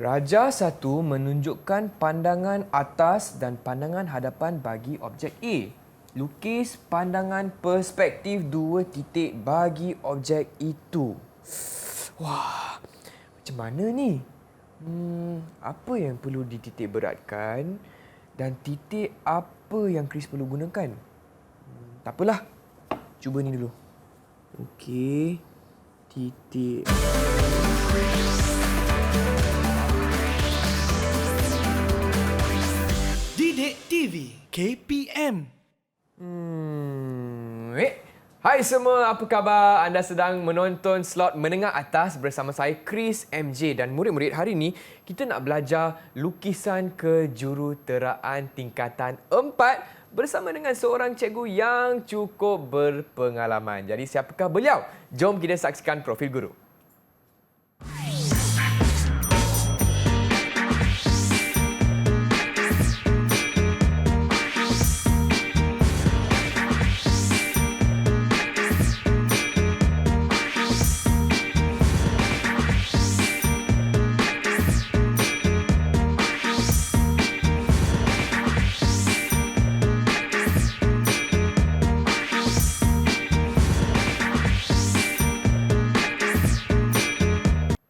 Raja satu menunjukkan pandangan atas dan pandangan hadapan bagi objek A. Lukis pandangan perspektif dua titik bagi objek itu. Wah, macam mana ni? Apa yang perlu dititik beratkan dan titik apa yang Chris perlu gunakan? Tak apalah. Cuba ni dulu. Okey. Titik. Didik TV KPM. Hai semua, apa khabar? Anda sedang menonton slot menengah atas bersama saya Chris MJ dan murid-murid. Hari ini kita nak belajar lukisan kejuruteraan tingkatan 4 bersama dengan seorang cikgu yang cukup berpengalaman. Jadi siapakah beliau? Jom kita saksikan profil guru.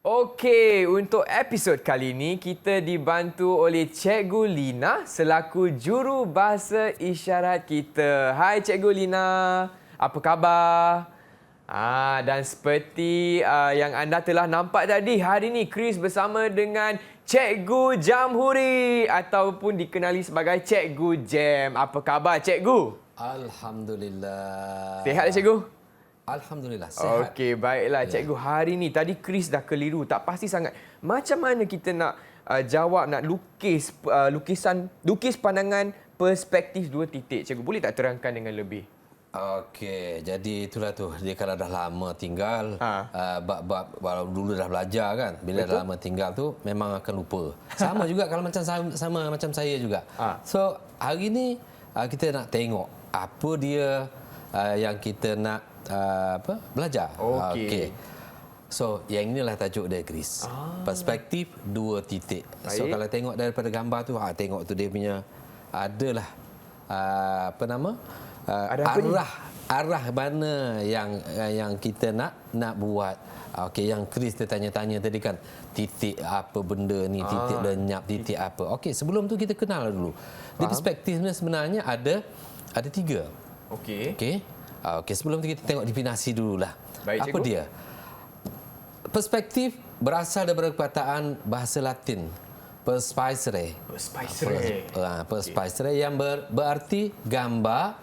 Okey, untuk episod kali ini kita dibantu oleh Cikgu Lina selaku juru bahasa isyarat kita. Hai Cikgu Lina, apa khabar? Dan seperti yang anda telah nampak tadi, hari ini Chris bersama dengan Cikgu Jamhuri ataupun dikenali sebagai Cikgu Jam. Apa khabar Cikgu? Alhamdulillah. Sihat Cikgu? Alhamdulillah, sihat. Okey, baiklah Cikgu. Hari ni tadi Chris dah keliru, tak pasti sangat. Macam mana kita nak jawab, nak lukis lukis pandangan perspektif dua titik? Cikgu boleh tak terangkan dengan lebih? Okey, jadi itulah tu. Dia kalau dah lama tinggal, walau dulu dah belajar kan, bila dah lama tinggal tu memang akan lupa. Sama juga kalau sama macam saya juga. So, hari ni kita nak tengok apa dia yang kita nak belajar. Okey. So, yang inilah tajuk dia, Chris. Perspektif dua titik. Baik. So, kalau tengok daripada gambar tu, tengok tu dia punya adalah arah mana yang kita nak buat. Okey, yang Chris dia tanya-tanya tadi kan, titik apa benda ni, titik lenyap, titik apa. Okey, sebelum tu kita kenal dulu. Di perspektif ni sebenarnya ada tiga. Okey. Okey, sebelum tu kita tengok definisi dululah. Baik, apa cikgu. dia? Perspektif berasal daripada perkataan bahasa Latin perspicere. Perspicere yang berarti gambar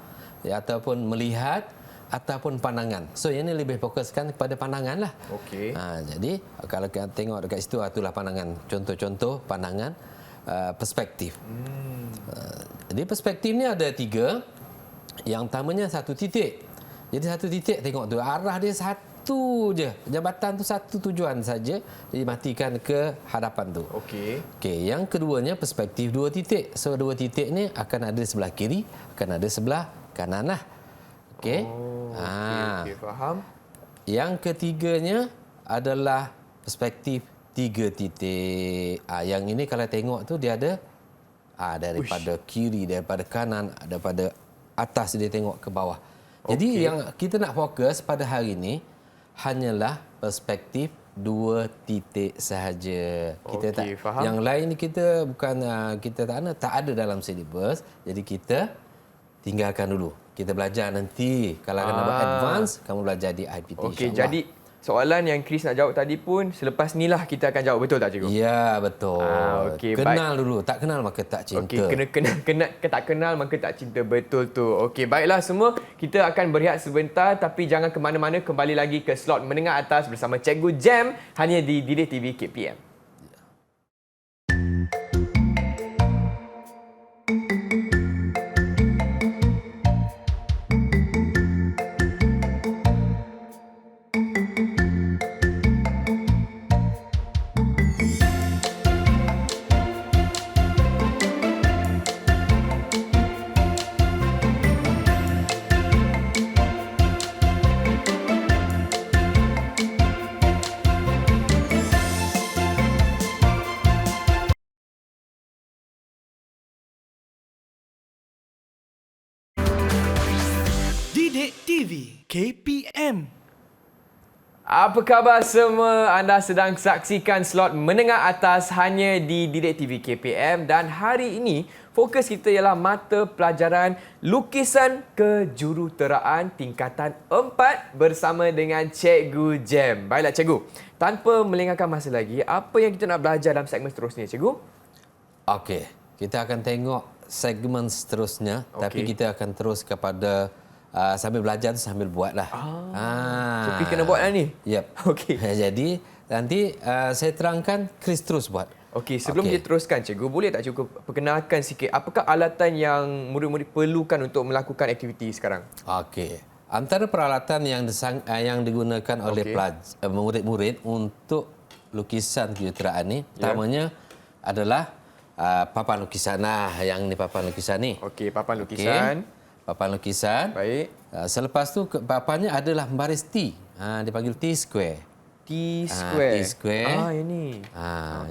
ataupun melihat ataupun pandangan. So yang ini lebih fokuskan kepada pandangan lah. Okey. Jadi kalau kita tengok dekat situ, itulah pandangan. Contoh-contoh pandangan perspektif. Jadi perspektif ni ada tiga. Yang utamanya satu titik. Jadi satu titik, tengok tu arah dia satu je. Jabatan tu satu tujuan saja, dimatikan ke hadapan tu. Okey. Okey, yang keduanya perspektif dua titik. So dua titik ni akan ada sebelah kiri, akan ada sebelah kanan lah. Okey. Okey, faham. Yang ketiganya adalah perspektif tiga titik. Yang ini kalau tengok tu dia ada daripada kiri, daripada kanan, daripada atas dia tengok ke bawah. Jadi yang kita nak fokus pada hari ini hanyalah perspektif dua titik sahaja. Kita faham. Yang lain ni kita bukan kita tak ada dalam silibus. Jadi kita tinggalkan dulu. Kita belajar nanti. Kalau nak buat advance, kamu belajar di IPT. Okey, jadi soalan yang Chris nak jawab tadi pun selepas ni lah kita akan jawab, betul tak cikgu? Ya, betul. Okey, kenal dulu. Tak kenal maka tak cinta. Okey, tak kenal maka tak cinta, betul tu. Okey, baiklah semua, kita akan berehat sebentar tapi jangan ke mana-mana, kembali lagi ke slot menengah atas bersama Cikgu Jam hanya di Didik TV KPM. Didik TV KPM. Apa khabar semua? Anda sedang saksikan slot menengah atas hanya di Didik TV KPM dan hari ini fokus kita ialah mata pelajaran lukisan kejuruteraan tingkatan 4 bersama dengan Cikgu Jem. Baiklah Cikgu, tanpa melengahkan masa lagi, apa yang kita nak belajar dalam segmen seterusnya Cikgu? Okey, kita akan tengok segmen seterusnya, tapi kita akan terus kepada sambil belajar tu sambil buatlah. So, kita kena buat lah ni? Yep. Okey. Jadi nanti saya terangkan, Chris terus buat. Okey, sebelum kita teruskan Cikgu, boleh tak Cikgu perkenalkan sikit apakah alatan yang murid-murid perlukan untuk melakukan aktiviti sekarang? Okey. Antara peralatan yang digunakan oleh murid-murid untuk lukisan kejuruteraan ni, pertamanya adalah papan lukisan. Nah, yang ni papan lukisan ni. Okey, papan lukisan. Papan lukisan. Baik. Selepas tu papannya adalah baris T. Dipanggil T-square. T-square. T-square. Ini.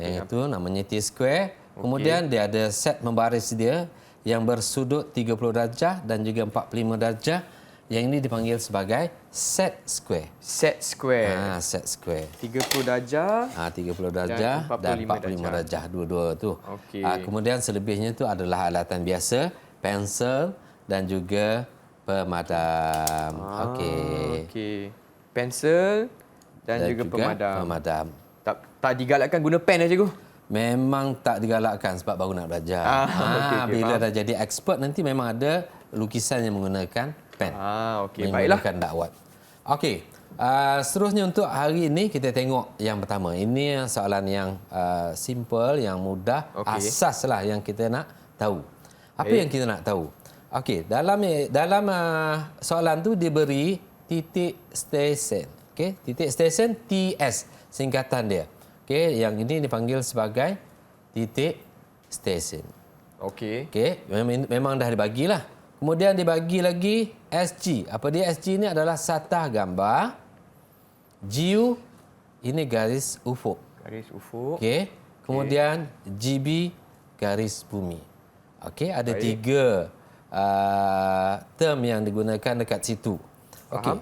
Yang itu namanya T-square. Kemudian dia ada set membaris dia yang bersudut 30 darjah dan juga 45 darjah. Yang ini dipanggil sebagai set square. Set square. Set square. 30 darjah. 30 darjah dan 45 darjah. Dua-dua tu. Okey. Kemudian selebihnya tu adalah alatan biasa, pensel dan juga pemadam. Okey. Pensel dan juga pemadam. Tak digalakkan guna pen lah Cikgu? Memang tak digalakkan sebab baru nak belajar. Bila dah jadi expert nanti memang ada lukisan yang menggunakan pen. Okey. Baiklah. Menggunakan dakwat. Okey. Seterusnya untuk hari ini kita tengok yang pertama. Ini soalan yang simple, yang mudah, asas lah yang kita nak tahu. Apa yang kita nak tahu? Okey, dalam soalan tu diberi titik stesen. Okey, titik stesen TS singkatan dia. Okey, yang ini dipanggil sebagai titik stesen. Okey. Okey, memang dah dibagilah. Kemudian dibagi lagi SG. Apa dia SG ni adalah satah gambar. GU ini garis ufuk. Garis ufuk. Okey. Kemudian GB garis bumi. Okey, ada tiga term yang digunakan dekat situ. Okey.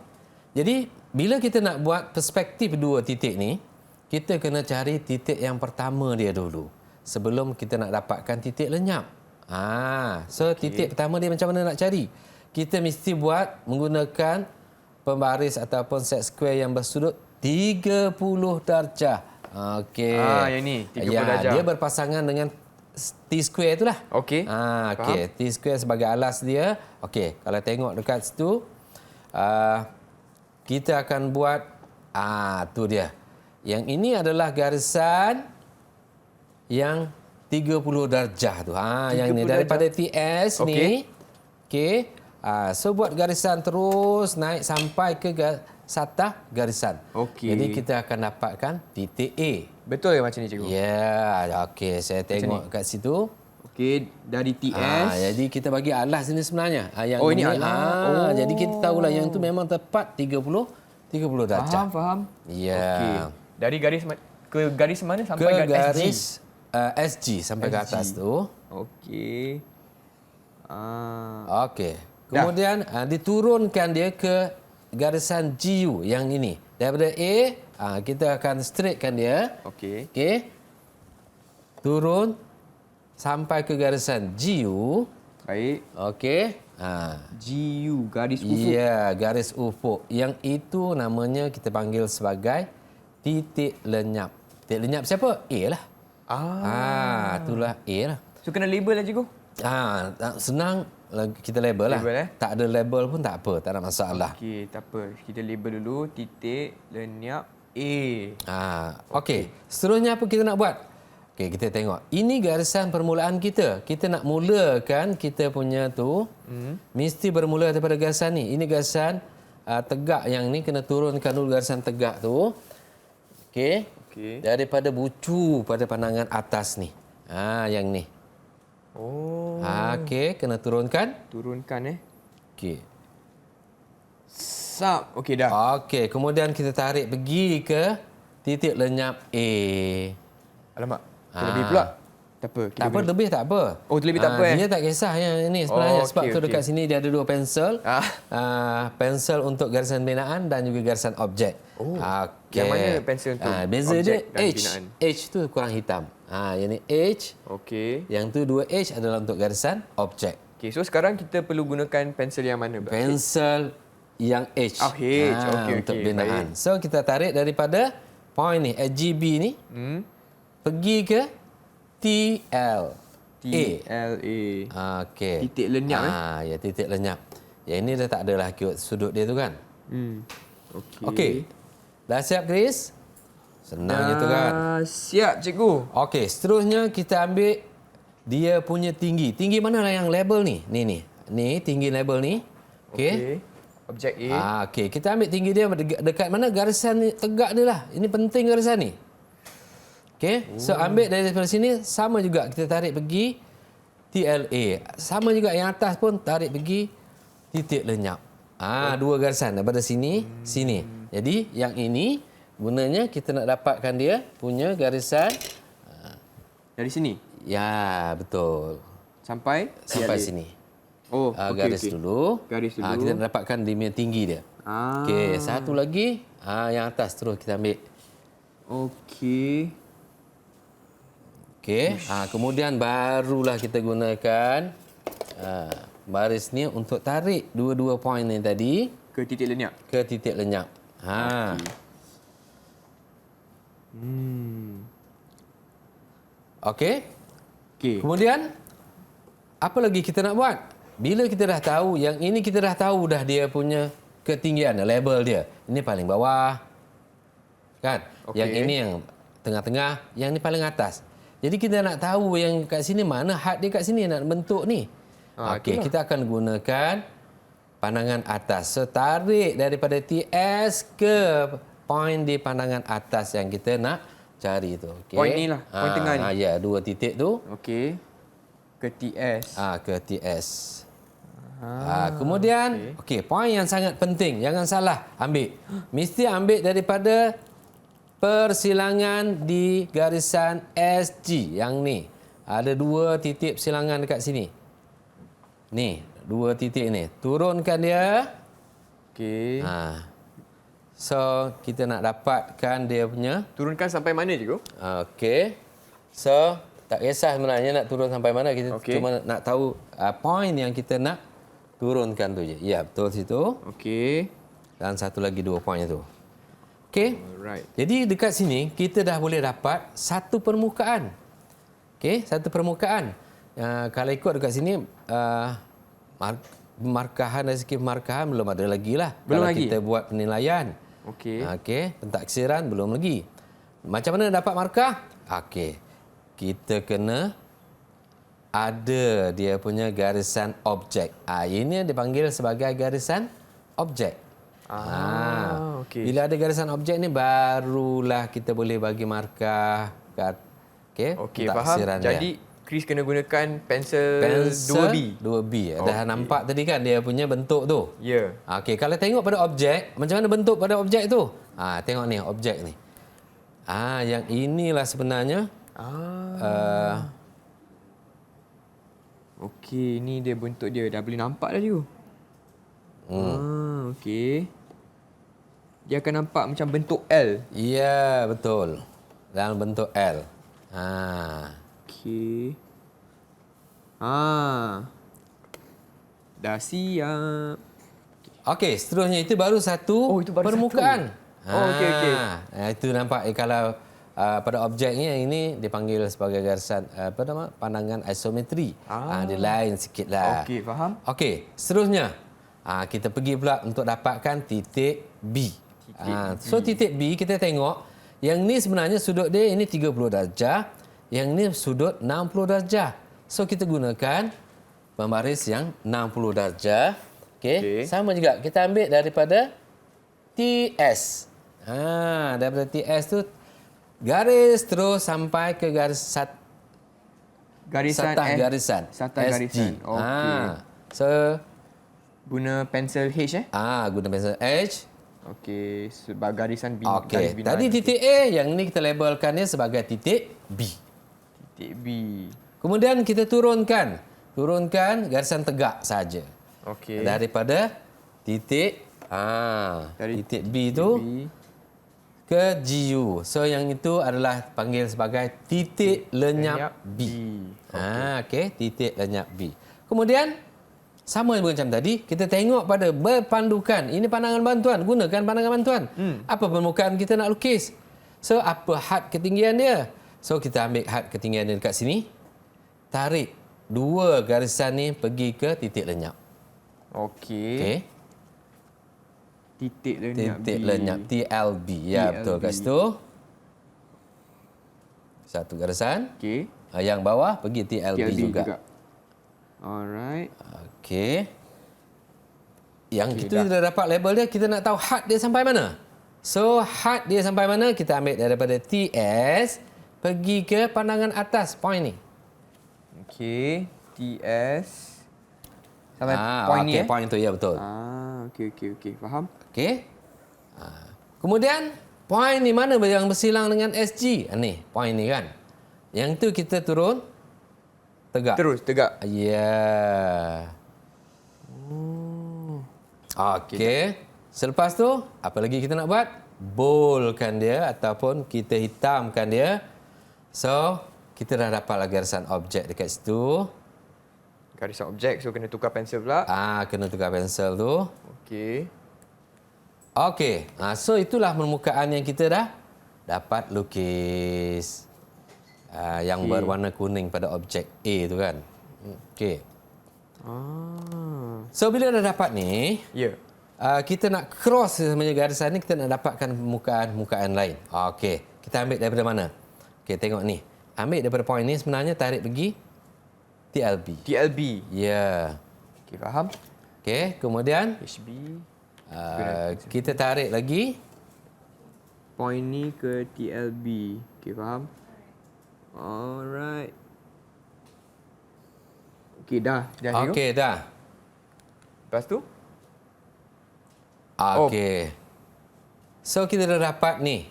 Jadi bila kita nak buat perspektif dua titik ni, kita kena cari titik yang pertama dia dulu sebelum kita nak dapatkan titik lenyap. Titik pertama dia macam mana nak cari? Kita mesti buat menggunakan pembaris ataupun set square yang bersudut 30 darjah. Okey. Yang ni 30 darjah. Dia berpasangan dengan T-square itulah. Okey. Okey, T-square sebagai alas dia. Okey, kalau tengok dekat situ, kita akan buat tu dia. Yang ini adalah garisan yang 30 darjah tu. Yang ni daripada TS ni. Okey. So buat garisan terus naik sampai ke satah garisan. Okey. Jadi kita akan dapatkan titik A. Betul ke macam ni Cikgu? Ya, okey, saya tengok kat situ. Okey, dari TS. Jadi kita bagi alas ini sebenarnya. Yang ini alas. Jadi kita tahulah yang tu memang tepat 30 darjah. Faham. Ya. Okey. Dari ke garis mana sampai ke garis SG sampai ke atas tu. Okey. Okey. Kemudian diturunkan dia ke garisan GU yang ini. Daripada A, kita akan straightkan dia. Okey. Okey. Turun sampai ke garisan GU. Baik. Okey. GU, garis ufuk. Ya, garis ufuk. Yang itu namanya kita panggil sebagai titik lenyap. Titik lenyap siapa? A lah. Itulah A lah. So kena label lah Cikgu? Senang kita label lah. Tak ada label pun tak apa, tak ada masalah. Okey, tak apa. Kita label dulu titik lenyap A. Okey. Seterusnya apa kita nak buat? Okey, kita tengok. Ini garisan permulaan kita. Kita nak mulakan kita punya tu, mesti bermula daripada garisan ni. Ini garisan tegak yang ni, kena turunkan dulu garisan tegak tu. Okey. Daripada bucu pada pandangan atas ni. Yang ni. Okey, kena turunkan. Turunkan Okey. Sap. Okey dah. Okey, kemudian kita tarik pergi ke titik lenyap A. Alamak. Lebih pula. Tak apa. Tak apa, lebih tak apa. Oh, lebih tak apa, Dia tak kisah yang ini sebenarnya. Oh, Sebab okey, tu dekat okey. sini dia ada 2 pensel. Pensel untuk garisan binaan dan juga garisan objek. Oh, Okey. yang mana pensel tu? Beza Objek dia dan H. binaan. H tu kurang hitam. Yang ni H. Okey. Yang tu 2H adalah untuk garisan objek. Okey, so sekarang kita perlu gunakan pensel yang mana? Pensel yang H. Oh, H. Okey, untuk okey, binaan. So kita tarik daripada point ni, GB ni, pergi ke TL. TLA. Okey. Titik lenyap, Ya, titik lenyap. Yang ini dah tak adalah keywords sudut dia tu kan. Okey. Okey. Dah siap, Chris? Senang je tu kan. Siap, cikgu. Okey, seterusnya kita ambil dia punya tinggi. Tinggi mana lah yang label ni? Ni. Ni tinggi label ni. Okey. Objek A. Okey, kita ambil tinggi dia dekat mana garisan ni tegak dia lah. Ini penting garisan ni. Okey, so ambil dari sini sama juga kita tarik pergi TLA. Sama juga yang atas pun tarik pergi titik lenyap. Dua garisan daripada sini, sini. Jadi yang ini gunanya kita nak dapatkan dia punya garisan Dari sini ya, betul. sampai Sampai TLA. sini. Oh, okey, Garis okey. dulu. Garis dulu. Kita nak dapatkan dia punya tinggi dia. Okey, satu lagi yang atas terus kita ambil. Okey. Okey, kemudian barulah kita gunakan baris ni untuk tarik dua-dua poin ni tadi Ke titik lenyap. ke titik lenyap. Okey. Okey. Kemudian apa lagi kita nak buat? Bila kita dah tahu yang ini, kita dah tahu dah dia punya ketinggian, label dia. Ini paling bawah. Kan? Okey. Yang ini yang tengah-tengah, yang ni paling atas. Jadi kita nak tahu yang kat sini mana had dia kat sini nak bentuk ni. Okey, itulah. kita akan gunakan pandangan atas. So tarik daripada TS ke point di pandangan atas yang kita nak cari tu. Okey. Point ni lah, point tengah ni. Ya, dua titik tu. Okey. Ke TS. Ke TS. Kemudian, okey, poin yang sangat penting, jangan salah ambil. Mesti ambil daripada persilangan di garisan SG yang ni. Ada dua titik persilangan dekat sini. Ni, dua titik ni. Turunkan dia. Okey. So, kita nak dapatkan dia punya. Turunkan sampai mana, cikgu? Okey. So, tak kisah sebenarnya nak turun sampai mana. Kita cuma nak tahu poin yang kita nak turunkan tu je. Ya, betul situ. Okey. Dan satu lagi dua poin tu. Okey. Alright. Jadi dekat sini kita dah boleh dapat satu permukaan. Okey, satu permukaan. Kalau ikut dekat sini markahan dari segi markahan belum ada lagi lah. Belum kalau lagi? kita buat penilaian. Okey. Okey, pentaksiran belum lagi. Macam mana dapat markah? Okey. Kita kena ada dia punya garisan objek. Ini dipanggil sebagai garisan objek. Okey. Bila ada garisan objek ni barulah kita boleh bagi markah. Okey, Okey, faham. pentaksiran dia. Jadi Chris kena gunakan pensel 2B. 2B. Dah nampak tadi kan dia punya bentuk tu. Ya. Okey, kalau tengok pada objek, macam mana bentuk pada objek tu? Tengok ni objek ni. Yang inilah sebenarnya. Okey, ni dia bentuk dia. Dah boleh nampak dah cikgu. Okey. Dia akan nampak macam bentuk L. Ya, betul. Dalam bentuk L. Okey. Dah siap. Okey, seterusnya itu baru satu Itu baru permukaan. satu. Okey. Itu nampak kalau pada objek ni yang ini dipanggil sebagai garisan pandangan isometri. Dia lain sikitlah. Okey, faham. Okey, seterusnya kita pergi pula untuk dapatkan titik B. So titik B kita tengok yang ni sebenarnya sudut dia ini 30 darjah, yang ni sudut 60 darjah. So kita gunakan pembaris yang 60 darjah. Okey, sama juga kita ambil daripada TS. Daripada TS tu garis terus sampai ke garis Garisan satah garisan. Satah SG. garisan. Okey. So Guna pensel H guna pensel H. Okey, sebab garisan B. Okey. garis binaan. Tadi titik A, yang ni kita labelkan dia sebagai titik B. Titik B. Kemudian kita turunkan garisan tegak saja. Okey. Daripada titik Dari titik B tu B. ke GU. So yang itu adalah panggil sebagai titik lenyap B. Okey, titik lenyap B. Kemudian sama macam tadi, kita tengok pada berpandukan. Ini pandangan bantuan, gunakan pandangan bantuan. Apa permukaan kita nak lukis? So apa had ketinggian dia? So kita ambil had ketinggian dia dekat sini. Tarik dua garisan ni pergi ke titik lenyap. Okey. Okey. Titik lenyap Titik B. lenyap TLB. Ya, TLB. betul kat situ. Satu garisan. Okey. Yang bawah pergi TLB, juga. Alright. Okey. Yang Okey, kita dah dapat label dia, kita nak tahu had dia sampai mana. So, had dia sampai mana, kita ambil daripada TS pergi ke pandangan atas point ni. Okey. TS. Sampai point ni. Okey, point tu ya betul. Okey. Faham? Okey. Kemudian point ni mana yang bersilang dengan SG? Ni, point ni kan. Yang tu kita turun tegak. Terus tegak. Ya. Okey. Selepas tu, apa lagi kita nak buat? Boldkan dia ataupun kita hitamkan dia. So, kita dah dapat garisan objek dekat situ. Garisan objek, so kena tukar pensel pula. Kena tukar pensel tu. Okey. Okey. So, itulah permukaan yang kita dah dapat lukis. Yang berwarna kuning pada objek A tu kan. Okey. So, bila dah dapat ni, Ya. kita nak cross sebenarnya garisan ni, kita nak dapatkan permukaan lain. Okey. Kita ambil daripada mana? Okey, tengok ni. Ambil daripada point ni sebenarnya tarik pergi TLB. TLB. Ya. Okey, faham? Okey, kemudian HB. kita tarik lagi. Point ni ke TLB. Okey, faham? Alright. Okey, dah. Okey, dah. Lepas tu? Okey. So kita dah dapat ni.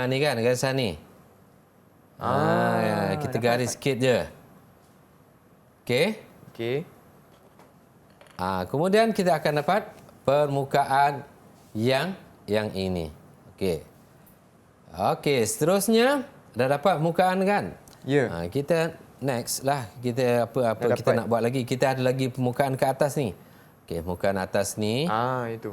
Ni kan garisan ni. Kita garis sikit je. Okey. Okey. Kemudian kita akan dapat permukaan yang ini. Okey. Okey, seterusnya dah dapat permukaan kan? Ya. Kita next lah. Kita apa Dah kita dapat. nak buat lagi? Kita ada lagi permukaan ke atas ni. Okey, permukaan atas ni. Itu.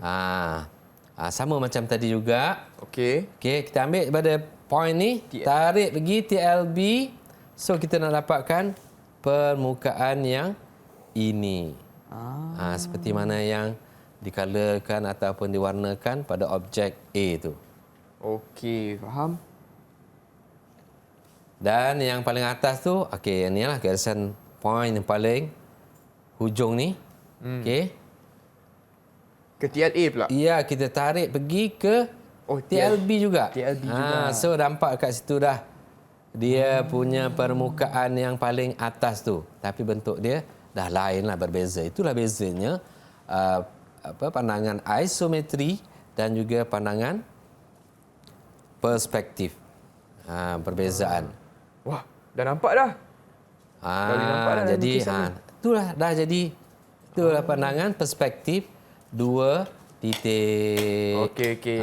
Sama macam tadi juga. Okey. Okey, kita ambil pada point ni, tarik pergi TLB. So kita nak dapatkan permukaan yang ini. Seperti mana yang dicolorkan ataupun diwarnakan pada objek A tu. Okey, faham? Dan yang paling atas tu, okey, ni lah garisan point yang paling hujung ni. Okey. Ke TLA pula? Ya, kita tarik pergi ke TLB juga. TLB juga. So nampak kat situ dah dia punya permukaan yang paling atas tu. Tapi bentuk dia dah lain lah, berbeza. Itulah bezanya pandangan isometri dan juga pandangan perspektif. Perbezaan. Wah, dah nampak dah. Nampak dah jadi itulah dah jadi itulah pandangan perspektif dua titik. Okey.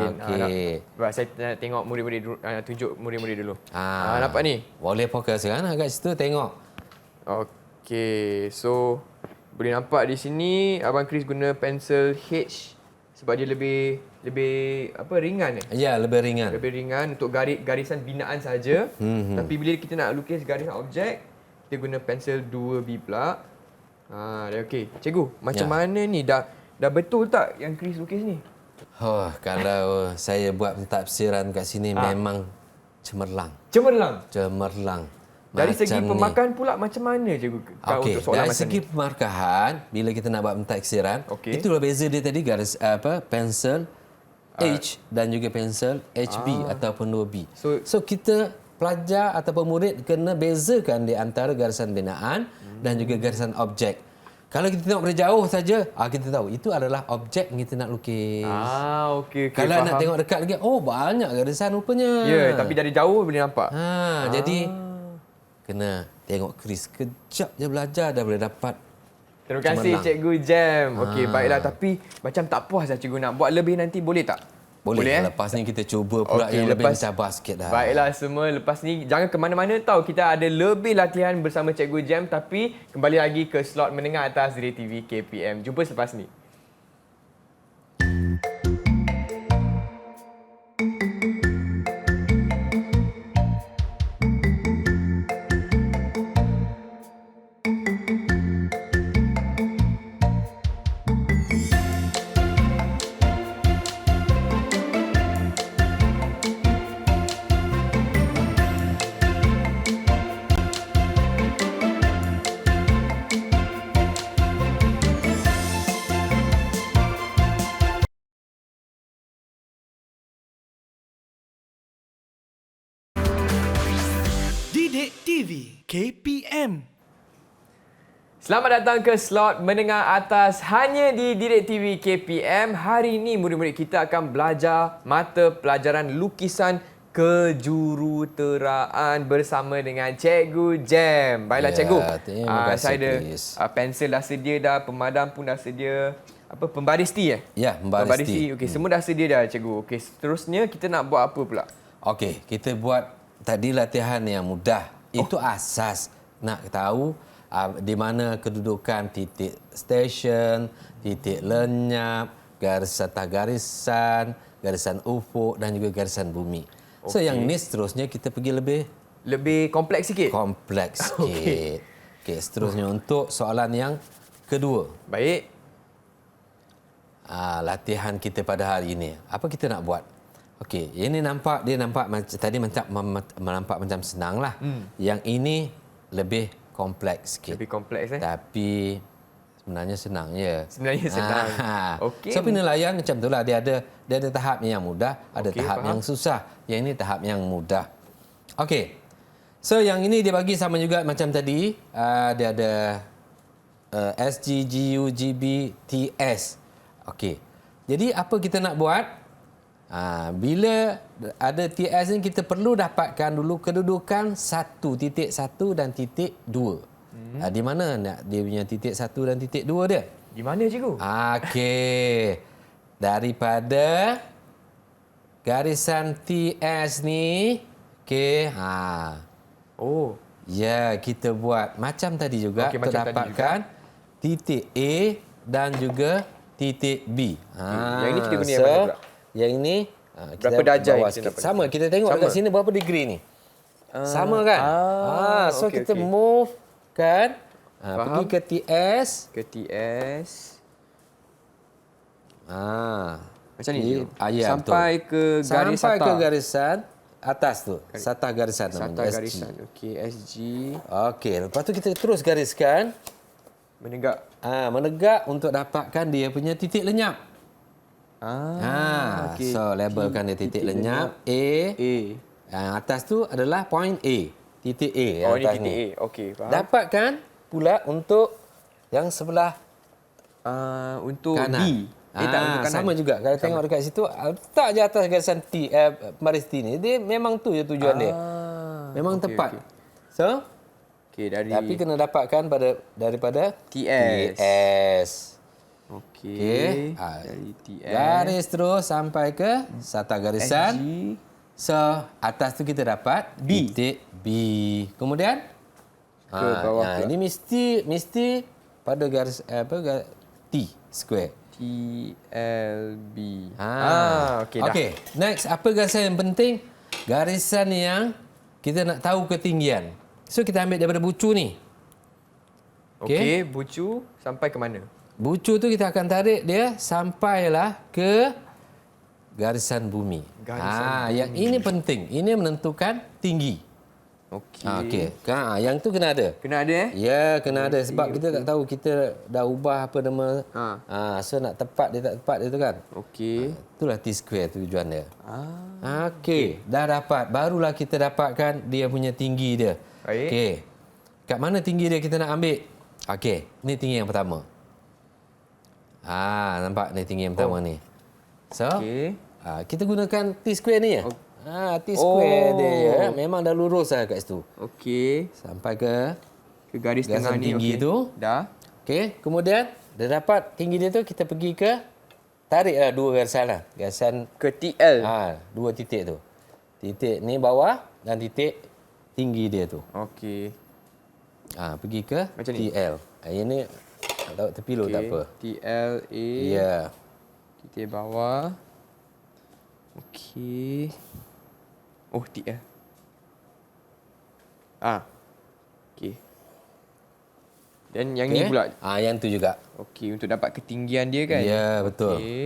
Saya nak tengok murid-murid dulu, tunjuk murid-murid dulu. Nampak ni? Boleh fokus kan kat situ tengok. Okey, so boleh nampak di sini Abang Chris guna pensel H sebab dia lebih ringan. Ya, lebih ringan. Lebih ringan untuk garisan binaan saja. Tapi bila kita nak lukis garisan objek, kita guna pensel 2B pula. Dah okey. Cikgu, macam mana ni? Dah betul tak yang Chris lukis ni? Kalau saya buat pentafsiran kat sini memang cemerlang. Cemerlang. Dari Macam segi pemakan pula macam mana cikgu Okey, untuk soalan dari macam segi ni? pemarkahan, bila kita nak buat pentafsiran, Okey. itulah beza dia tadi garis pensel H dan juga pensel HB ataupun 2B. So kita pelajar ataupun murid kena bezakan di antara garisan binaan dan juga garisan objek. Kalau kita tengok dari jauh saja, kita tahu itu adalah objek yang kita nak lukis. Okey. Kalau faham. nak tengok dekat lagi, banyak garisan rupanya. Ya, tapi dari jauh boleh nampak. Jadi kena tengok Chris. Kejap je belajar dah boleh dapat. Terima kasih cemerlang. Cikgu Jam. Okey, baiklah. Tapi macam tak puas lah Cikgu nak buat lebih nanti. Boleh tak? Boleh. Lepas ni kita cuba pula Okey, yang lebih mencabar sikit dah. Baiklah semua, lepas ni jangan ke mana-mana tahu. Kita ada lebih latihan bersama Cikgu Jam. Tapi kembali lagi ke slot menengah atas Didik TV KPM. Jumpa selepas ni. Didik TV KPM. Selamat datang ke slot menengah atas hanya di Didik TV KPM. Hari ini murid-murid kita akan belajar mata pelajaran lukisan kejuruteraan bersama dengan Cikgu Jam. Baiklah Ya, Cikgu. terima kasih, saya ada Chris. pensel dah sedia dah, pemadam pun dah sedia. Apa pembaristi Ya, pembaristi. Okey, semua dah sedia dah Cikgu. Okey, seterusnya kita nak buat apa pula? Okey, kita buat tadi latihan yang mudah. Itu asas. Nak tahu di mana kedudukan titik stesen, titik lenyap, garis atas garisan, garisan ufuk dan juga garisan bumi. So yang ni seterusnya kita pergi Lebih kompleks sikit. kompleks sikit. Okey, seterusnya untuk soalan yang kedua. Baik. Latihan kita pada hari ini. Apa kita nak buat? Okey, ini nampak tadi nampak macam senang lah. Yang ini lebih kompleks sikit. Lebih kompleks Tapi sebenarnya senang je. Sebenarnya senang. Okey. So penilaian macam itulah, dia ada tahap yang mudah, ada Okey, tahap faham. yang susah. Yang ini tahap yang mudah. Okey. So yang ini dia bagi sama juga macam tadi. Dia ada SG, GU, GB, TS. Okey. Jadi apa kita nak buat? Bila ada TS ni kita perlu dapatkan dulu kedudukan 1.1 dan titik 2. Di mana nak dia punya titik 1 dan titik 2 dia? Di mana Cikgu? Okey. Daripada garisan TS ni, okey, Oh, ya, kita buat macam tadi juga Okey, untuk macam tadi dapatkan titik A dan juga titik B. Yang ini kita guna yang mana pula? Yang ini kita Berapa darjah bawa yang kita sikit. dapat? Sama, kita tengok Sama. kat sini berapa degree ni. Sama kan? So okey, kita okey. move kan, pergi Faham. ke TS. ke TS. Macam ni. Ya, Sampai betul. ke garis Sampai SATA. ke garisan atas tu. SATA garisan SATA namanya. SG. garisan. Okey, SG. Okey, lepas tu kita terus gariskan. Menegak. Menegak untuk dapatkan dia punya titik lenyap. Okey. So labelkan dia titik lenyap A. A. Yang atas tu adalah point A. Titik A yang Oh, ini atas titik ni. A. Okey, faham. Dapatkan pula untuk yang sebelah Untuk kanan. D. Tak, untuk kanan. Sama juga. Kalau tengok dekat situ, letak je atas garisan T, baris T ni. Dia memang tu je tujuan dia. Memang okey, tepat. okey. So, Okey, dari tapi kena dapatkan daripada TS. TS. Okey. Okey. Dari TS. Garis terus sampai ke SATA garisan. SG. So, atas tu kita dapat B. titik B. Kemudian Ke bawah pula. ini mesti pada garis T square. TLB. Okey dah. Okey, next apa garisan yang penting? Garisan yang kita nak tahu ketinggian. So kita ambil daripada bucu ni. Okey, bucu sampai ke mana? Bucu tu kita akan tarik dia sampailah ke garisan bumi. Garisan yang ini penting. Ini menentukan tinggi. Okey. Okey. Yang tu kena ada. Kena ada Ya, kena ada sebab kita tak tahu kita dah ubah apa nama. So nak tepat dia tak tepat dia tu kan. Okey. Itulah T square tujuan dia. Okey, dah dapat. Barulah kita dapatkan dia punya tinggi dia. Baik. Okey. Kat mana tinggi dia kita nak ambil? Okey, ni tinggi yang pertama. Nampak ni tinggi yang pertama ni. So, Okey. kita gunakan T square ni ya. T-square Oh. dia. Memang dah lurus lah kat situ. Okey. Sampai ke Ke garis Garisan tengah ni. tinggi okey. tu. Dah. okey. Kemudian dah dapat tinggi dia tu, kita pergi ke tarik lah dua garisan lah. Garisan Ke TL. dua titik tu. Titik ni bawah dan titik tinggi dia tu. Okey. Pergi ke Macam ni? TL. Ini tahu tepi lu tak apa. TLA. Ya. Titik bawah. Okey. Oh, TL. Okey. Dan yang ni pula. Yang tu juga. Okey, untuk dapat ketinggian dia kan? Ya, betul. Okey.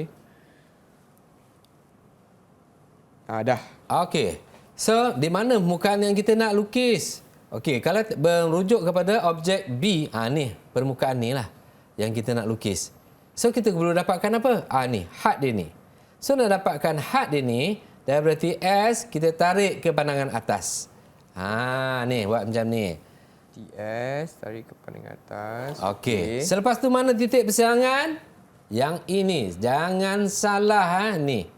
Dah. Okey. So, di mana permukaan yang kita nak lukis? Okey, kalau merujuk kepada objek B, ni permukaan ni lah yang kita nak lukis. So, kita perlu dapatkan apa? Ni, had dia ni. So, nak dapatkan had dia ni, daripada TS, kita tarik ke pandangan atas. Ni, buat macam ni. TS, tarik ke pandangan atas. Okey. Selepas tu mana titik persilangan? Yang ini. Jangan salah ni.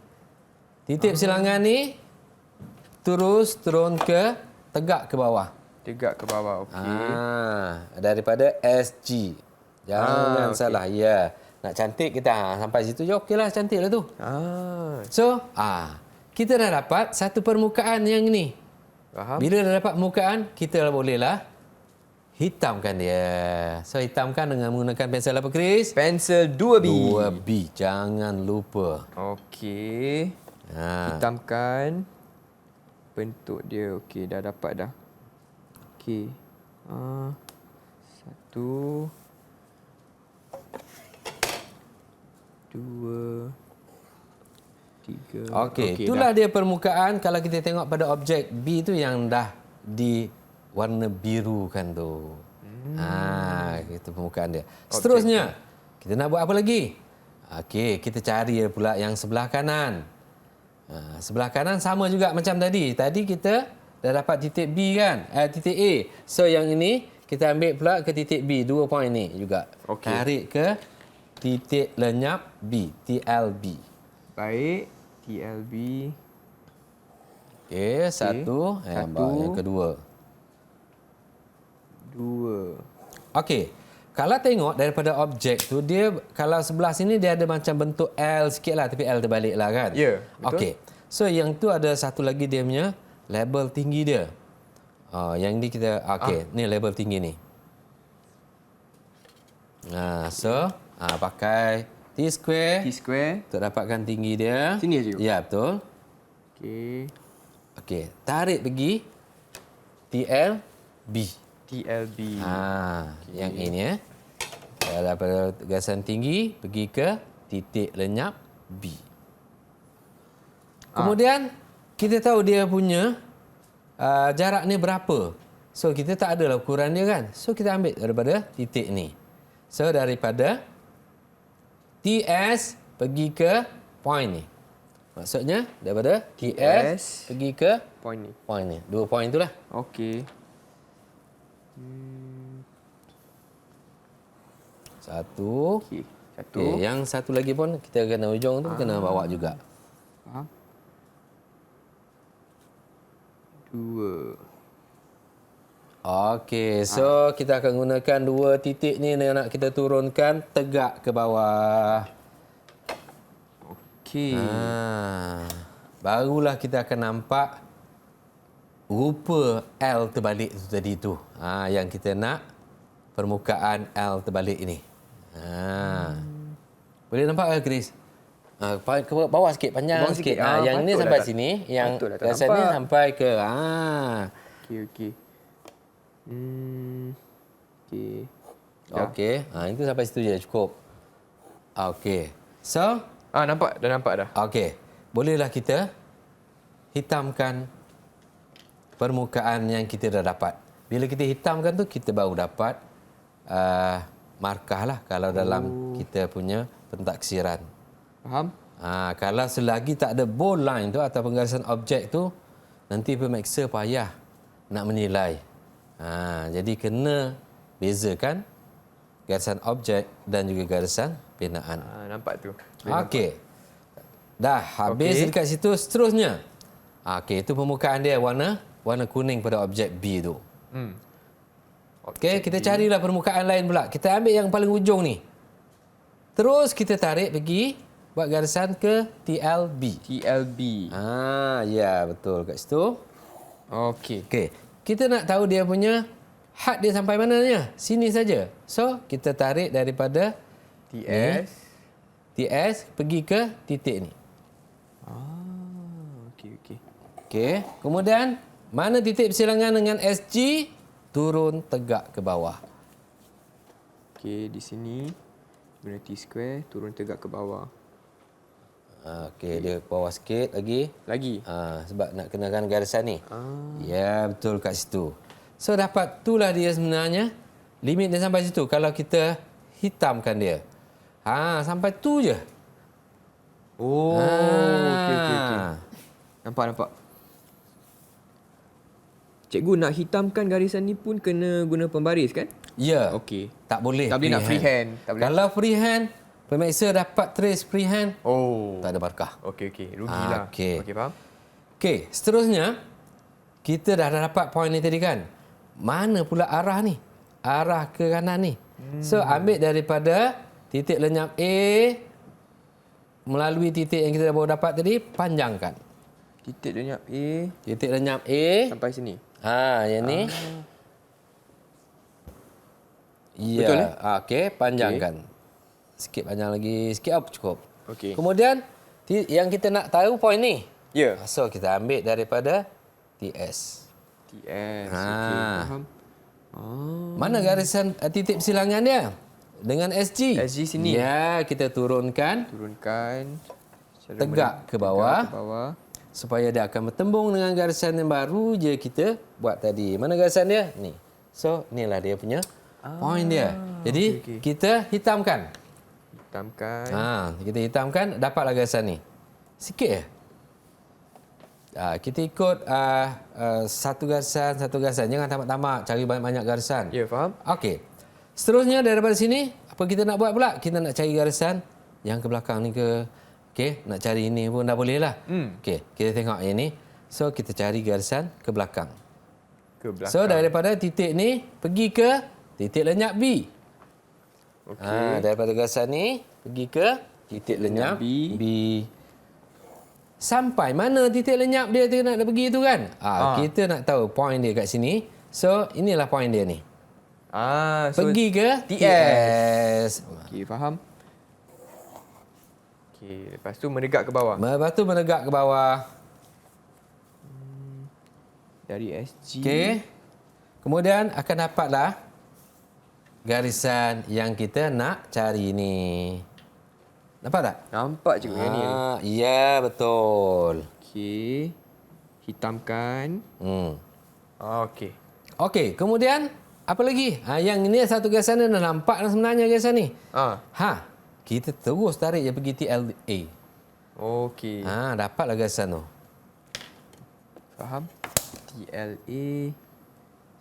Titik persilangan ni terus turun ke tegak ke bawah. Tegak ke bawah. Okey. Daripada SG. Jangan okey. salah. Ya. Nak cantik kita sampai situ je okeylah, cantiklah tu. So, kita dah dapat satu permukaan yang ni. Faham? Bila dah dapat permukaan, kita bolehlah hitamkan dia. So, hitamkan dengan menggunakan pensel apa, Chris? Pensel 2B. 2B. Jangan lupa. Okey. Hitamkan bentuk dia. Okey, dah dapat dah. Okey. Satu. Dua. Tiga. Okey, itulah dia permukaan kalau kita tengok pada objek B tu yang dah diwarna birukan tu. Itu permukaan dia. Seterusnya, kita nak buat apa lagi? Okey, kita cari pula yang sebelah kanan. Sebelah kanan sama juga macam tadi. Tadi kita dah dapat titik B kan? Titik A. So, yang ini kita ambil pula ke titik B. 2 point ni juga. Okey. Tarik ke titik lenyap B. TLB. Baik. TLB. Okey, satu. Yang kedua. Dua. Okey. Kalau tengok daripada objek tu, dia kalau sebelah sini dia ada macam bentuk L sikit lah. Tapi L terbalik lah kan? Ya, betul. Okey. So, yang tu ada satu lagi dia punya label tinggi dia. Yang ni kita... Okey, ni label tinggi ni. So, pakai T-square. T-square. Untuk dapatkan tinggi dia. Sini je? Ya, betul. Okey. Okey, tarik pergi TLB. TLB. Yang ini daripada garisan tinggi pergi ke titik lenyap B. Kemudian kita tahu dia punya jarak ni berapa. So kita tak adalah ukuran dia kan. So kita ambil daripada titik ni. So daripada TS pergi ke point ni. Maksudnya daripada TS pergi ke Point ni. point ni. 2 point itulah. Okey. Satu. Okey. Satu. Okay, yang satu lagi pun kita kena ujung tu kena bawa juga. Faham? Dua. Okey, so kita akan gunakan dua titik ni yang nak kita turunkan tegak ke bawah. Okey. Barulah kita akan nampak rupa L terbalik tu tadi tu. Yang kita nak permukaan L terbalik ini. Boleh nampak ke, Chris? Ke bawah sikit, panjang Bawah sikit. sikit. Yang ni Patut sampai dah tak- sini, yang patut dah tak garisan ni nampak. sampai ke Okey. Okey. Okey. Itu sampai situ je cukup. Okey. So, Nampak? Dah nampak dah. okey. Bolehlah kita hitamkan permukaan yang kita dah dapat. Bila kita hitamkan tu, kita baru dapat markah lah kalau dalam kita punya pentaksiran. Faham? Kalau selagi tak ada bold line tu atau penggarisan objek tu, nanti pemeriksa payah nak menilai. Jadi kena bezakan garisan objek dan juga garisan binaan. Nampak tu. Okey. Dah habis Okey. dekat situ. Seterusnya, Okey, itu permukaan dia warna kuning pada objek B tu. Okey, kita carilah permukaan lain pula. Kita ambil yang paling ujung ni. Terus kita tarik pergi buat garisan ke TLB. TLB. Ya, betul kat situ. Okey. Okey, kita nak tahu dia punya had dia sampai mananya. Sini saja. So, kita tarik daripada TS pergi ke titik ni. Okey, okey. Okey, kemudian mana titik bersilangan dengan SG? Turun tegak ke bawah. Okey, di sini guna T-square turun tegak ke bawah. Okey, dia ke bawah sikit lagi. Lagi. Sebab nak kenakan garisan ni. Ya, betul kat situ. So, dapat itulah dia sebenarnya. Limit dia sampai situ. Kalau kita hitamkan dia. Sampai tu je. Oh, okey, okey, okey. Nampak. Cikgu nak hitamkan garisan ni pun kena guna pembaris kan? Ya. Okey. Tak boleh. Tak boleh nak freehand. Tak boleh. Kalau freehand, pemeriksa dapat trace freehand, Oh. tak ada markah. Okey, okey. Rugilah. Okey. Okey, faham? Okey, seterusnya, kita dah dapat poin ni tadi kan. Mana pula arah ni? Arah ke kanan ni. So, ambil daripada titik lenyap A, melalui titik yang kita baru dapat tadi, panjangkan. Titik lenyap A Titik lenyap A. sampai sini. Yang ni. Ya. Betul, Okey, panjangkan. Sikit panjang lagi. Sikit up cukup. Okey. Kemudian, yang kita nak tahu poin ni. Ya. So, kita ambil daripada TS. TS. Okey, faham. Mana garisan titik persilangan dia? Dengan SG. SG sini. Ya, kita turunkan Turunkan. tegak ke bawah. Tegak ke bawah. Supaya dia akan bertembung dengan garisan yang baru je kita buat tadi. Mana garisan dia? Ni. So, inilah dia punya poin dia. Jadi, okey. kita hitamkan. Hitamkan. Kita hitamkan, dapatlah garisan ni. Sikit je. Kita ikut satu garisan. Jangan tamak-tamak cari banyak-banyak garisan. Ya, faham? Okey. Seterusnya daripada sini, apa kita nak buat pula? Kita nak cari garisan yang ke belakang ni ke. Okey, nak cari ini pun dah boleh lah. Okey, kita tengok yang ni. So, kita cari garisan ke belakang. Ke belakang. So, daripada titik ni, pergi ke titik lenyap B. Okey. Daripada garisan ni, pergi ke titik lenyap B. B. Sampai mana titik lenyap dia tu nak pergi tu kan? Kita nak tahu poin dia kat sini. So, inilah poin dia ni. So Pergi ke TS. Okey, faham. Okey, lepas tu menegak ke bawah. Lepas tu menegak ke bawah. Dari SG. Okey. Kemudian akan dapatlah garisan yang kita nak cari ni. Nampak tak? Nampak je yang ni. Ya, betul. Okey. Hitamkan. Okey. Okey, kemudian apa lagi? Yang ini satu garisan dah nampak dah sebenarnya garisan ni. Kita terus tarik je pergi TLA. Okey. Dapatlah garisan tu. Faham? TLA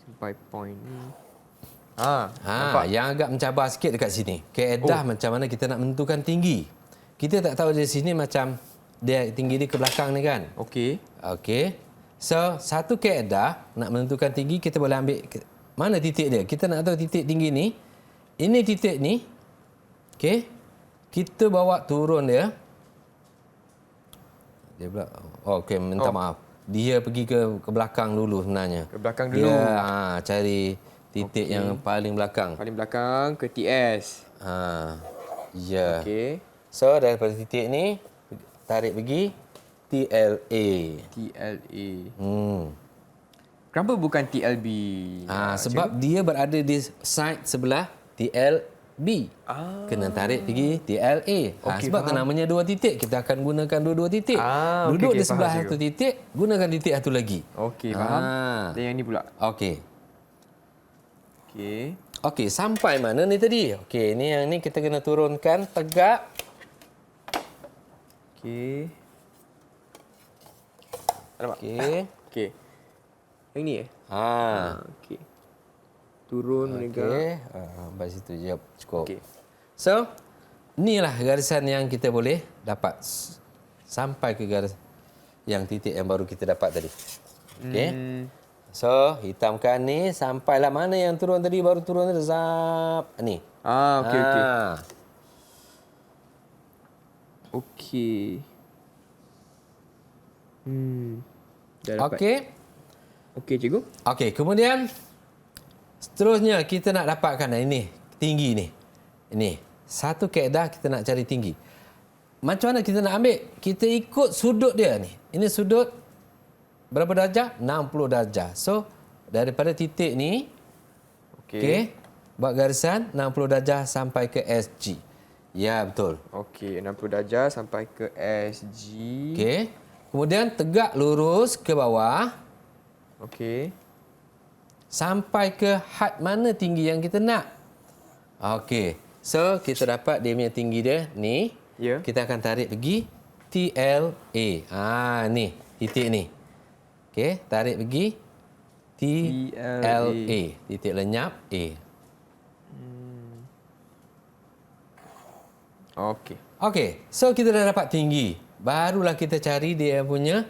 sampai point ni. Nampak? Yang agak mencabar sikit dekat sini. Kaedah macam mana kita nak menentukan tinggi. Kita tak tahu dari sini macam dia tinggi dia ke belakang ni kan. Okey. Okey. So, satu kaedah nak menentukan tinggi, kita boleh ambil mana titik dia. Kita nak tahu titik tinggi ni. Ini titik ni. Okey. Kita bawa turun dia. Dia pula. Okey, minta maaf. Dia pergi ke belakang dulu sebenarnya. Ke belakang dulu. Dia cari titik yang paling belakang. Paling belakang ke TS. Ya. Okey. So, daripada titik ni, tarik pergi TLA. TLA. Hmm. Kenapa bukan TLB? Sebab dia berada di side sebelah TLB. Kena tarik pergi TLA. Sebab faham. namanya dua titik. Kita akan gunakan dua-dua titik. okey, Duduk di faham, sebelah cikgu. satu titik, gunakan titik satu lagi. Okey, faham. Dan yang ni pula. Okey. Okey. Okey, sampai mana ni tadi? Okey, ni yang ni kita kena turunkan tegak. Okey. Alamak. Okey. Okey. Yang ni okey. Turun menegak. Okey. Sampai situ je cukup. Okey. So, inilah garisan yang kita boleh dapat sampai ke garis yang titik yang baru kita dapat tadi. Okey. So, hitamkan ni sampailah mana yang turun tadi, baru turun tadi. Zap. Ni. Okey, okey. Ah. Okey. Dah dapat. Okey. Okey, cikgu. Okey, kemudian seterusnya kita nak dapatkan ini, tinggi ni. Ini, satu kaedah kita nak cari tinggi. Macam mana kita nak ambil? Kita ikut sudut dia ni. Ini sudut berapa darjah? 60 darjah. So, daripada titik ni, okey, buat garisan 60 darjah sampai ke SG. Ya, betul. Okey, 60 darjah sampai ke SG. Okey. Kemudian tegak lurus ke bawah Okey. sampai ke had mana tinggi yang kita nak. Okey. So, kita dapat dia punya tinggi dia ni. Ya. Kita akan tarik pergi TLA. Ni, titik ni. Okey, tarik pergi TLA. Titik lenyap A. Okey. Okey, so kita dah dapat tinggi. Barulah kita cari dia punya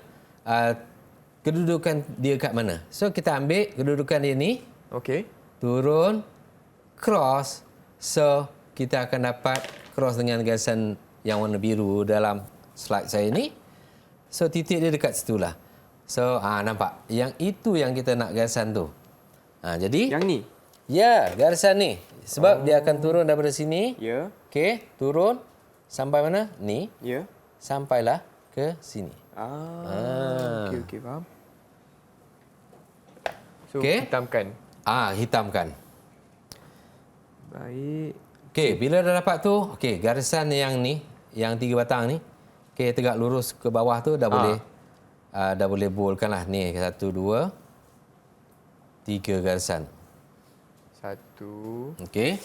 kedudukan dia kat mana. So, kita ambil kedudukan dia ni, Okey. turun, cross. So, kita akan dapat cross dengan garisan yang warna biru dalam slide saya ni. So, titik dia dekat situlah. So, nampak? Yang itu yang kita nak garisan tu. Jadi, Yang ni. ya, garisan ni. Sebab dia akan turun daripada sini. Ya. Okey, turun sampai mana? Ni. Ya. Sampailah ke sini. Okey, okey, faham. So, Okey. hitamkan. Hitamkan. Baik. Okey, bila dah dapat tu, okey, garisan yang ni, yang 3 batang ni, okey, tegak lurus ke bawah tu dah boleh boldkan lah. Ni, 1, 2, 3 garisan. 1. Okey.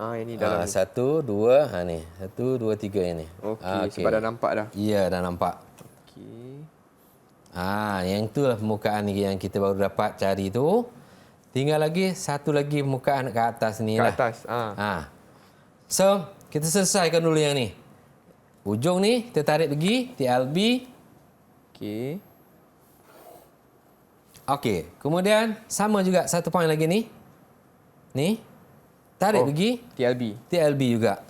Ini dalam ni. 1, 2, ni. 1, 2, 3 yang ni. Okey, sebab dah nampak dah. Ya, dah nampak. Okey. Yang itulah permukaan ni yang kita baru dapat cari tu. Tinggal lagi satu lagi permukaan ke atas ni Ke lah. atas. So, kita selesaikan dulu yang ni. Ujung ni kita tarik pergi TLB. Okey. Okey, kemudian sama juga satu poin lagi ni. Ni. Tarik pergi TLB juga.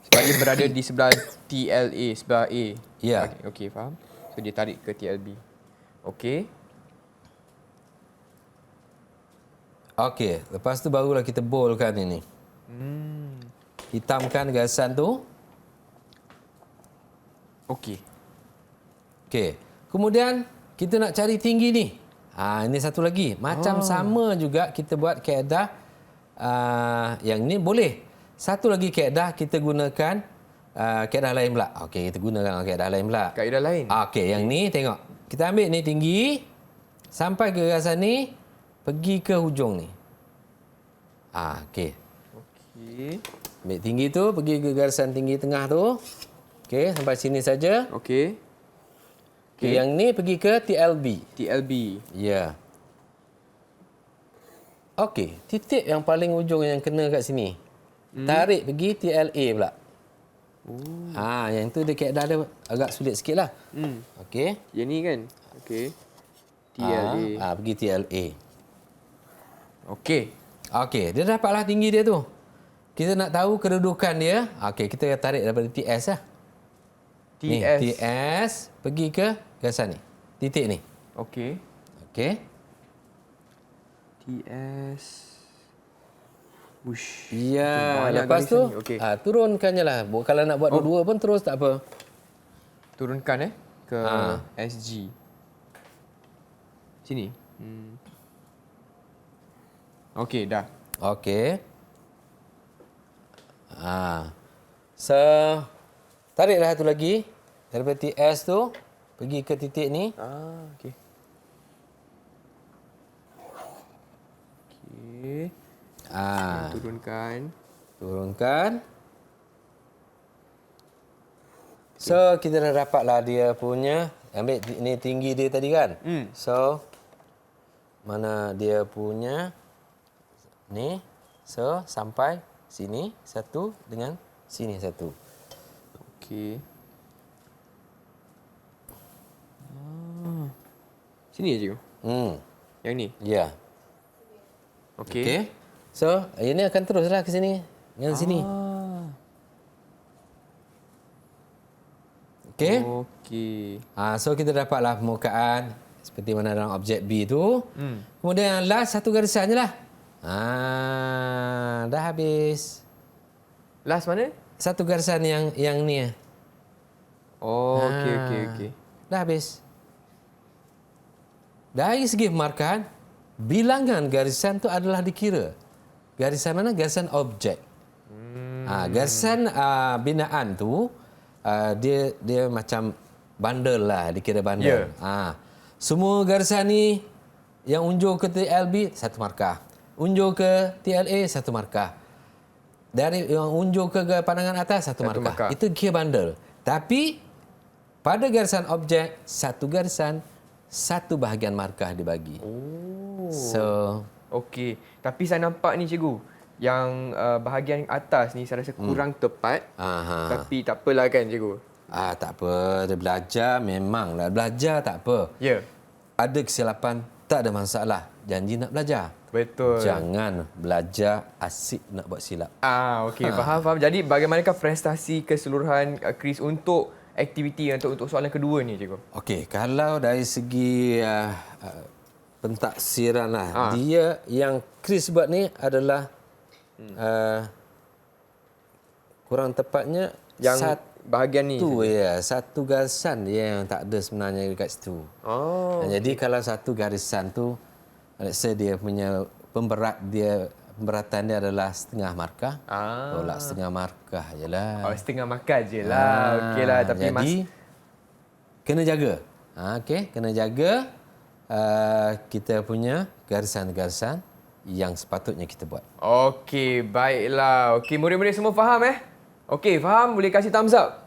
Sebab dia berada di sebelah TLA, sebelah A. Ya. Okey, faham. So, dia tarik ke TLB. Okey. Okey, lepas tu barulah kita boldkan ini. Hitamkan garisan tu. Okey. Okey. Kemudian kita nak cari tinggi ni. Ini satu lagi. Macam sama juga kita buat kaedah yang ni boleh. Satu lagi kaedah kita gunakan kaedah lain pula. Okey, kita gunakan kaedah lain pula. Kaedah lain. Okey, yang ni tengok. Kita ambil ni tinggi sampai ke garisan ni, pergi ke hujung ni. Okey. Okey. Ambil tinggi tu, pergi ke garisan tinggi tengah tu. Okey, sampai sini saja. Okey. Okay. Yang ni pergi ke TLB. TLB. Ya. Okey, titik yang paling ujung yang kena kat sini. Tarik pergi TLA pula. Yang tu dia kaedah dia agak sulit sikit lah. Okey. Yang ni kan? Okey. TLA. Pergi TLA. Okey. Okey, dia dapatlah tinggi dia tu. Kita nak tahu kedudukan dia. Okey, kita tarik daripada TS lah. TS. Ni, TS pergi ke garisan ni. Titik ni. Okey. Okey. TS. Wush. Ya, Banyak lepas tu garisan ni. Okey. turunkan je lah. Kalau nak buat dua-dua pun terus tak apa. Turunkan ke SG. Sini. Okey, dah. Okey. So, tariklah satu lagi. Daripada TS tu, pergi ke titik ni. Okey. Okey. Turunkan. Turunkan. So, kita dah dapatlah dia punya. Ambil ni tinggi dia tadi kan? So, mana dia punya ni. So, sampai sini satu dengan sini satu. Okey. Sini je cikgu. Yang ni. Ya. Okey. Okey. So, ini akan teruslah ke sini. Dengan sini. Okey. Okey. So kita dapatlah permukaan seperti mana dalam objek B tu. Kemudian yang last satu garisan je lah. Dah habis. Last mana? Satu garisan yang ni. Oh, okey. Dah habis. Dari segi pemarkahan, bilangan garisan tu adalah dikira. Garisan mana? Garisan objek. Garisan binaan tu dia macam bundle lah, dikira bundle. Ya. Semua garisan ni yang unjuk ke TLB satu markah. Unjuk ke TLA satu markah. Dari yang unjuk ke pandangan atas satu markah. Itu kira bundle. Tapi pada garisan objek satu garisan satu bahagian markah dibagi. So, okey. Tapi saya nampak ni cikgu, yang bahagian atas ni saya rasa kurang tepat. Tapi tak apalah kan cikgu. Tak apa, dia belajar memanglah. Belajar tak apa. Ya. Ada kesilapan, tak ada masalah. Janji nak belajar. Betul. Jangan belajar asyik nak buat silap. Okey, faham. Jadi bagaimanakah prestasi keseluruhan Chris untuk aktiviti untuk soalan kedua ni cikgu? Okey, kalau dari segi pentaksiran lah. Dia yang Chris buat ni adalah kurang tepatnya Yang bahagian ni. Satu garisan dia yang tak ada sebenarnya dekat situ. Jadi kalau satu garisan tu, let's say dia punya pemberatan dia adalah setengah markah. Tolak setengah markah je lah. Setengah markah je lah. Okeylah, tapi jadi kena jaga. Kena jaga kita punya garisan-garisan yang sepatutnya kita buat. Okey, baiklah. Okey, murid-murid semua faham Okey, faham? Boleh kasih thumbs up?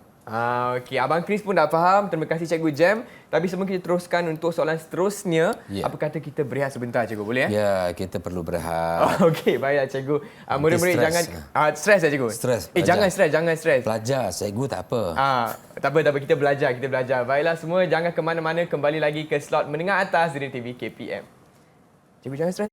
Okey, Abang Chris pun dah faham. Terima kasih Cikgu Jem. Tapi sebelum kita teruskan untuk soalan seterusnya, apa kata kita berehat sebentar Cikgu, boleh Ya, kita perlu berehat. Okey, baiklah Cikgu. Murid-murid jangan stres Cikgu. Stres. Jangan stres. Belajar, cikgu tak apa. Tak apa, kita belajar. Baiklah semua, jangan ke mana-mana, kembali lagi ke slot menengah atas Didik TV KPM. Cikgu jangan stres.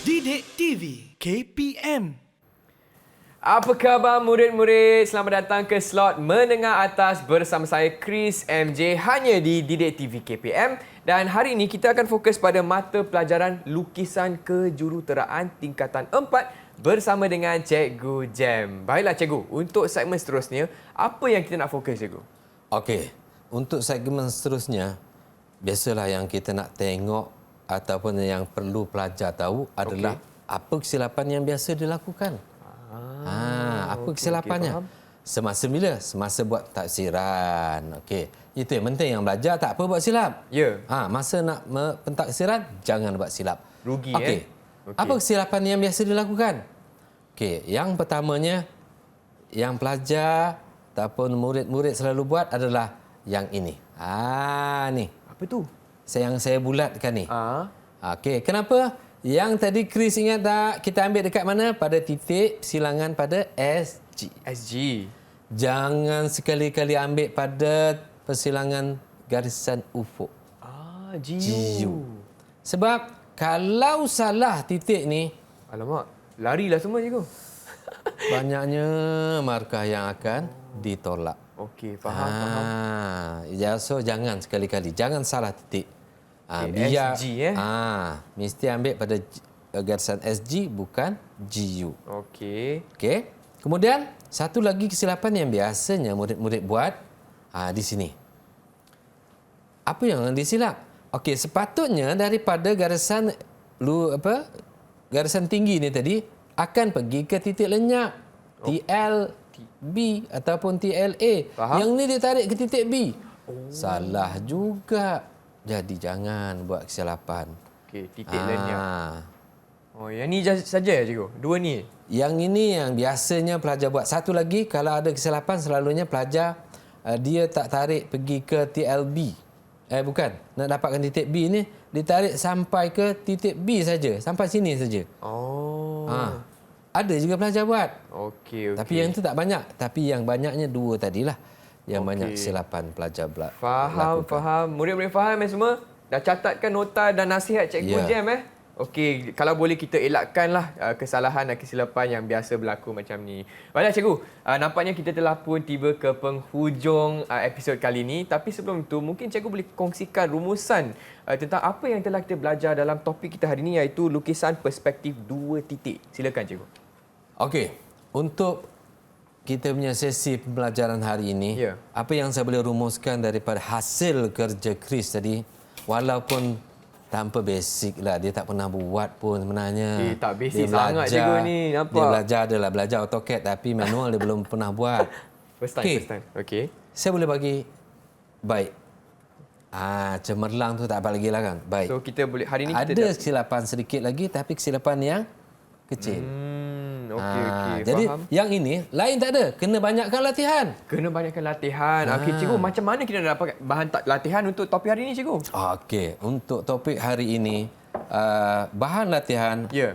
Didik TV KPM. Apa khabar murid-murid? Selamat datang ke slot menengah atas bersama saya Chris MJ hanya di Didik TV KPM. Dan hari ini kita akan fokus pada mata pelajaran lukisan kejuruteraan tingkatan 4 bersama dengan Cikgu Jem. Baiklah Cikgu, untuk segmen seterusnya, apa yang kita nak fokus Cikgu? Okey, untuk segmen seterusnya, biasalah yang kita nak tengok ataupun yang perlu pelajar tahu adalah apa kesilapan yang biasa dilakukan. Apa kesilapannya? Semasa bila? Semasa buat taksiran. Okey. Itu yang penting, yang belajar tak apa buat silap. Ya. Masa nak pentaksiran, jangan buat silap. Rugi Okey. Apa kesilapan yang biasa dilakukan? Okey, yang pertamanya yang pelajar ataupun murid-murid selalu buat adalah yang ini. Ni. Apa tu? Yang saya bulatkan ni. Okey, kenapa? Yang tadi Chris ingat tak? Kita ambil dekat mana? Pada titik silangan pada SG. Jangan sekali-kali ambil pada persilangan garisan ufuk. GU. Sebab kalau salah titik ni, Alamak, larilah semua Cikgu. banyaknya markah yang akan ditolak. Okey, faham. So jangan sekali-kali, jangan salah titik. Biar SG mesti ambil pada garisan SG bukan GU. Okey. Kemudian satu lagi kesilapan yang biasanya murid-murid buat di sini. Apa yang disilap? Okey, sepatutnya daripada garisan garisan tinggi ni tadi akan pergi ke titik lenyap. TL B ataupun TLA. Faham. Yang ni dia tarik ke titik B. Salah juga. Jadi jangan buat kesilapan. Okey, titik learnya. Ah. Oh, yang ni saja ya cikgu? Dua ni? Yang ini yang biasanya pelajar buat. Satu lagi, kalau ada kesilapan selalunya pelajar dia tak tarik pergi ke TLB. Bukan. Nak dapatkan titik B ni, ditarik sampai ke titik B saja. Sampai sini saja. Oh. Ada juga pelajar buat. Okey. Tapi yang itu tak banyak. Tapi yang banyaknya dua tadilah. Yang banyak kesilapan pelajar Faham, lakukan. faham. Murid-murid faham semua? Dah catatkan nota dan nasihat Cikgu Ya. Jam Okey, kalau boleh kita elakkanlah kesalahan dan kesilapan yang biasa berlaku macam ni. Baiklah Cikgu, nampaknya kita telah pun tiba ke penghujung episod kali ini. Tapi sebelum itu, mungkin Cikgu boleh kongsikan rumusan tentang apa yang telah kita belajar dalam topik kita hari ini, iaitu lukisan perspektif 2 titik. Silakan Cikgu. Okey, untuk kita punya sesi pembelajaran hari ini, Ya. apa yang saya boleh rumuskan daripada hasil kerja Chris tadi, walaupun tanpa basic lah, dia tak pernah buat pun sebenarnya. Tak basic sangat cikgu ni, nampak. Dia belajar AutoCAD tapi manual dia belum pernah buat. First time. Okey. Saya boleh bagi baik. Cemerlang tu tak apa lagi lah kan. Baik. So kita boleh hari ni kita Ada kesilapan sedikit lagi tapi kesilapan yang kecil. Okey, Jadi faham. yang ini lain tak ada, kena banyakkan latihan. Kena banyakkan latihan. Okey cikgu, macam mana kita nak dapat bahan latihan untuk topik hari ini cikgu? Okey, untuk topik hari ini bahan latihan Ya.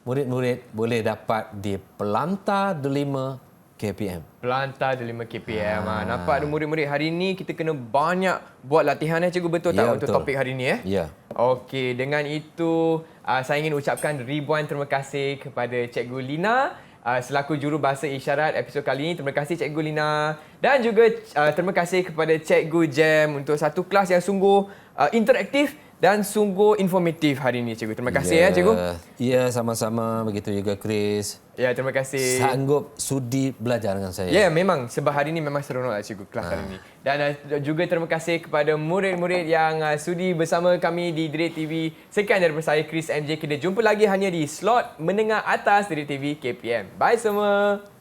murid-murid boleh dapat di Pelantar Delima KPM. Pelantar 5 KPM. Nampak ada murid-murid hari ini kita kena banyak buat latihan cikgu, betul tak Ya, untuk betul. topik hari ini Ya. Okey, dengan itu saya ingin ucapkan ribuan terima kasih kepada Cikgu Lina selaku juru bahasa isyarat episod kali ini. Terima kasih Cikgu Lina, dan juga terima kasih kepada Cikgu Jam untuk satu kelas yang sungguh interaktif dan sungguh informatif hari ini Cikgu. Terima kasih Cikgu. Ya, sama-sama. Begitu juga Chris. Ya, terima kasih. Sanggup sudi belajar dengan saya. Ya, memang sebab hari ini memang seronok cikgu kelas hari ini. Dan juga terima kasih kepada murid-murid yang sudi bersama kami di Didik TV. Sekian daripada saya Chris MJ. Kita jumpa lagi hanya di slot menengah atas Didik TV KPM. Bye semua.